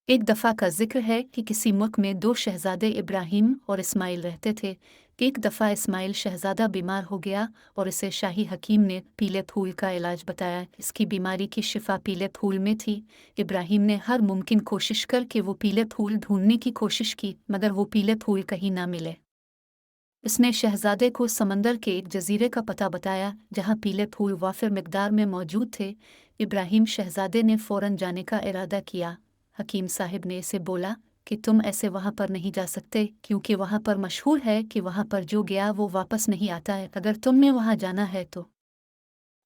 एक दफ़ा का जिक्र है कि किसी मुल्क में दो शहजादे इब्राहिम और इस्माइल रहते थे। एक दफ़ा इस्माइल शहजादा बीमार हो गया और इसे शाही हकीम ने पीले फूल का इलाज बताया। इसकी बीमारी की शिफा पीले फूल में थी। इब्राहिम ने हर मुमकिन कोशिश कर के वो पीले फूल ढूंढने की कोशिश की, मगर वो पीले फूल कहीं ना मिले। इसने शहजादे को समंदर के एक जजीरे का पता बताया जहाँ पीले फूल वाफिर मिकदार में मौजूद थे। इब्राहिम शहजादे ने फ़ौरन जाने का इरादा किया। हकीम साहिब ने इसे बोला कि तुम ऐसे वहाँ पर नहीं जा सकते, क्योंकि वहाँ पर मशहूर है कि वहाँ पर जो गया वो वापस नहीं आता है। अगर तुमने वहाँ जाना है तो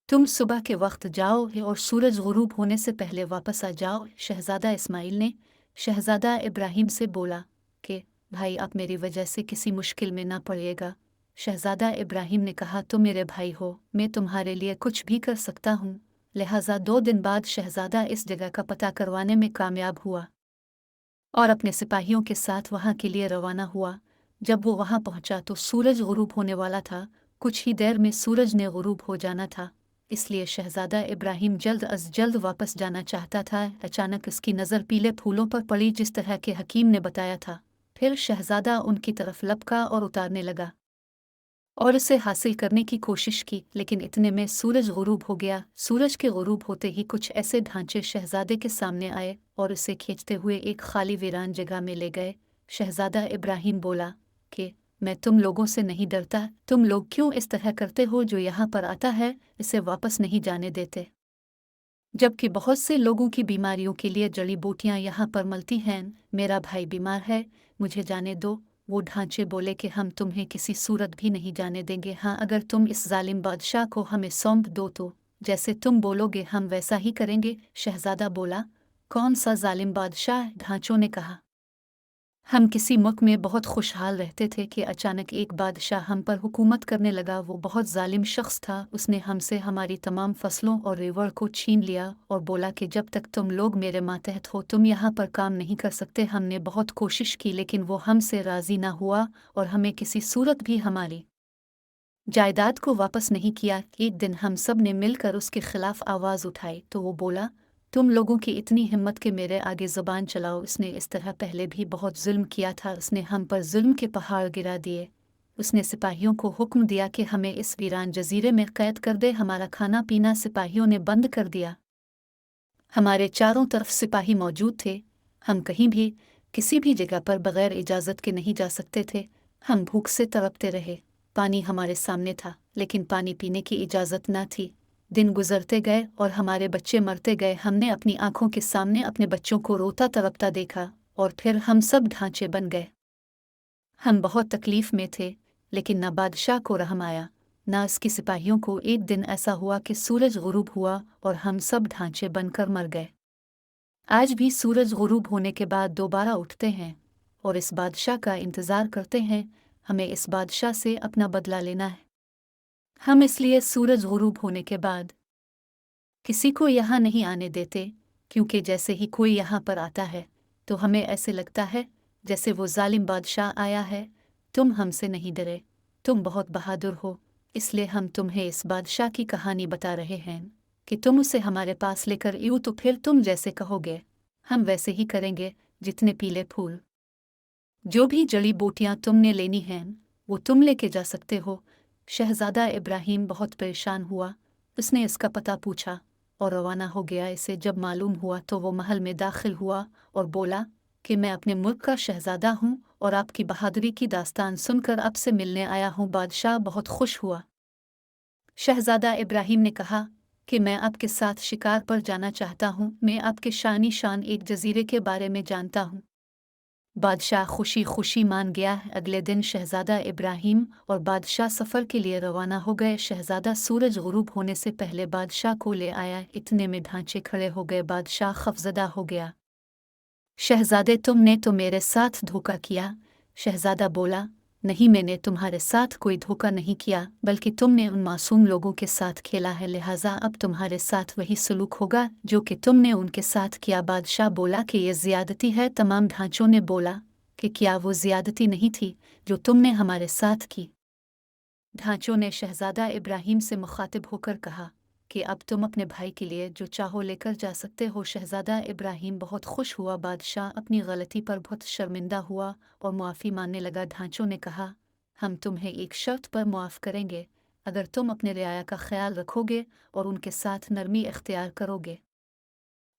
तुम सुबह के वक्त जाओ और सूरज गुरूब होने से पहले वापस आ जाओ। शहजादा इस्माइल ने शहजादा इब्राहिम से बोला कि भाई, आप मेरी वजह से किसी मुश्किल में ना पड़िएगा। शहजादा इब्राहिम ने कहा, तुम मेरे भाई हो, मैं तुम्हारे लिए कुछ भी कर सकता हूँ। लिहाजा 2 दिन बाद शहजादा इस जगह का पता करवाने में कामयाब हुआ और अपने सिपाहियों के साथ वहाँ के लिए रवाना हुआ। जब वो वहाँ पहुँचा तो सूरज गुरूब होने वाला था। कुछ ही देर में सूरज ने गुरूब हो जाना था, इसलिए शहजादा इब्राहिम जल्द अज जल्द वापस जाना चाहता था। अचानक उसकी नज़र पीले फूलों पर पड़ी जिस तरह के हकीम ने बताया था। फिर शहजादा उनकी तरफ लपका और उतारने लगा और उसे हासिल करने की कोशिश की, लेकिन इतने में सूरज गुरूब हो गया। सूरज के गुरूब होते ही कुछ ऐसे ढांचे शहजादे के सामने आए और उसे खींचते हुए एक खाली वीरान जगह में ले गए। शहजादा इब्राहिम बोला कि मैं तुम लोगों से नहीं डरता, तुम लोग क्यों इस तरह करते हो? जो यहाँ पर आता है इसे वापस नहीं जाने देते, जबकि बहुत से लोगों की बीमारियों के लिए जड़ी बूटियाँ यहाँ पर मिलती हैं। मेरा भाई बीमार है, मुझे जाने दो। वो ढांचे बोले कि हम तुम्हें किसी सूरत भी नहीं जाने देंगे। हाँ, अगर तुम इस जालिम बादशाह को हमें सौंप दो तो जैसे तुम बोलोगे हम वैसा ही करेंगे। शहजादा बोला, कौन सा जालिम बादशाह? ढांचों ने कहा, हम किसी मुल्क में बहुत खुशहाल रहते थे कि अचानक एक बादशाह हम पर हुकूमत करने लगा। वो बहुत जालिम शख्स था। उसने हमसे हमारी तमाम फसलों और रेवड़ को छीन लिया और बोला कि जब तक तुम लोग मेरे मातहत हो तुम यहाँ पर काम नहीं कर सकते। हमने बहुत कोशिश की लेकिन वो हमसे राज़ी ना हुआ और हमें किसी सूरत भी हमारी जायदाद को वापस नहीं किया। एक दिन हम सब ने मिलकर उसके खिलाफ आवाज़ उठाई तो वो बोला, तुम लोगों की इतनी हिम्मत कि मेरे आगे ज़बान चलाओ। उसने इस तरह पहले भी बहुत जुल्म किया था। उसने हम पर जुल्म के पहाड़ गिरा दिए। उसने सिपाहियों को हुक्म दिया कि हमें इस वीरान जजीरे में कैद कर दे। हमारा खाना पीना सिपाहियों ने बंद कर दिया। हमारे चारों तरफ सिपाही मौजूद थे। हम कहीं भी किसी भी जगह पर बगैर इजाज़त के नहीं जा सकते थे। हम भूख से तड़पते रहे। पानी हमारे सामने था लेकिन पानी पीने की इजाज़त न थी। दिन गुजरते गए और हमारे बच्चे मरते गए। हमने अपनी आंखों के सामने अपने बच्चों को रोता तड़पता देखा और फिर हम सब ढांचे बन गए। हम बहुत तकलीफ़ में थे लेकिन न बादशाह को रहम आया न उसके सिपाहियों को। एक दिन ऐसा हुआ कि सूरज गुरूब हुआ और हम सब ढांचे बनकर मर गए। आज भी सूरज गुरूब होने के बाद दोबारा उठते हैं और इस बादशाह का इंतज़ार करते हैं। हमें इस बादशाह से अपना बदला लेना है। हम इसलिए सूरज गुरूब होने के बाद किसी को यहाँ नहीं आने देते, क्योंकि जैसे ही कोई यहाँ पर आता है तो हमें ऐसे लगता है जैसे वो जालिम बादशाह आया है। तुम हमसे नहीं डरे, तुम बहुत बहादुर हो, इसलिए हम तुम्हें इस बादशाह की कहानी बता रहे हैं कि तुम उसे हमारे पास लेकर यूँ तो फिर तुम जैसे कहोगे हम वैसे ही करेंगे। जितने पीले फूल, जो भी जड़ी बूटियाँ तुमने लेनी हैं वो तुम लेके जा सकते हो। शहजादा इब्राहिम बहुत परेशान हुआ। उसने इसका पता पूछा और रवाना हो गया। इसे जब मालूम हुआ तो वो महल में दाखिल हुआ और बोला कि मैं अपने मुल्क का शहजादा हूँ और आपकी बहादुरी की दास्तान सुनकर आपसे मिलने आया हूँ। बादशाह बहुत खुश हुआ। शहजादा इब्राहिम ने कहा कि मैं आपके साथ शिकार पर जाना चाहता हूँ। मैं आपके शानी शान एक जजीरे के बारे में जानता हूँ। बादशाह खुशी खुशी मान गया। अगले दिन शहजादा इब्राहिम और बादशाह सफ़र के लिए रवाना हो गए। शहजादा सूरज गुरूब होने से पहले बादशाह को ले आया। इतने में ढांचे खड़े हो गए। बादशाह खफजदा हो गया। शहजादे, तुमने तो मेरे साथ धोखा किया। शहजादा बोला, नहीं, मैंने तुम्हारे साथ कोई धोखा नहीं किया, बल्कि तुमने उन मासूम लोगों के साथ खेला है। लिहाजा अब तुम्हारे साथ वही सलूक होगा जो कि तुमने उनके साथ किया। बादशाह बोला कि यह ज़ियादती है। तमाम ढांचों ने बोला कि क्या वो ज़ियादती नहीं थी जो तुमने हमारे साथ की? ढांचों ने शहजादा इब्राहिम से मुखातिब होकर कहा کہ اب تم اپنے بھائی کے لیے جو چاہو لے کر جا سکتے ہو۔ شہزادہ ابراہیم بہت خوش ہوا۔ بادشاہ اپنی غلطی پر بہت شرمندہ ہوا اور معافی مانگنے لگا۔ ڈھانچوں نے کہا، ہم تمہیں ایک شرط پر معاف کریں گے، اگر تم اپنے رعایا کا خیال رکھو گے اور ان کے ساتھ نرمی اختیار کرو گے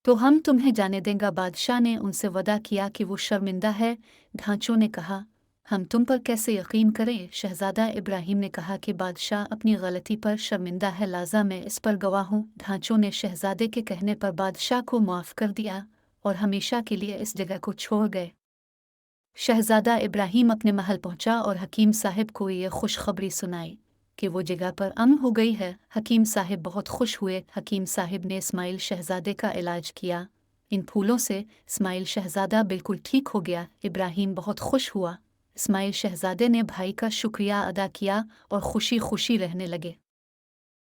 تو ہم تمہیں جانے دیں گا۔ بادشاہ نے ان سے وعدہ کیا کہ وہ شرمندہ ہے۔ ڈھانچوں نے کہا، ہم تم پر کیسے یقین کریں؟ شہزادہ ابراہیم نے کہا کہ بادشاہ اپنی غلطی پر شرمندہ ہے، لہٰذا میں اس پر گواہ ہوں۔ ڈھانچوں نے شہزادے کے کہنے پر بادشاہ کو معاف کر دیا اور ہمیشہ کے لیے اس جگہ کو چھوڑ گئے۔ شہزادہ ابراہیم اپنے محل پہنچا اور حکیم صاحب کو یہ خوشخبری سنائی کہ وہ جگہ پر امن ہو گئی ہے۔ حکیم صاحب بہت خوش ہوئے۔ حکیم صاحب نے اسماعیل شہزادے کا علاج کیا۔ ان پھولوں سے اسماعیل شہزادہ بالکل ٹھیک ہو گیا۔ ابراہیم بہت خوش ہوا۔ اسماعیل شہزادے نے بھائی کا شکریہ ادا کیا اور خوشی خوشی رہنے لگے۔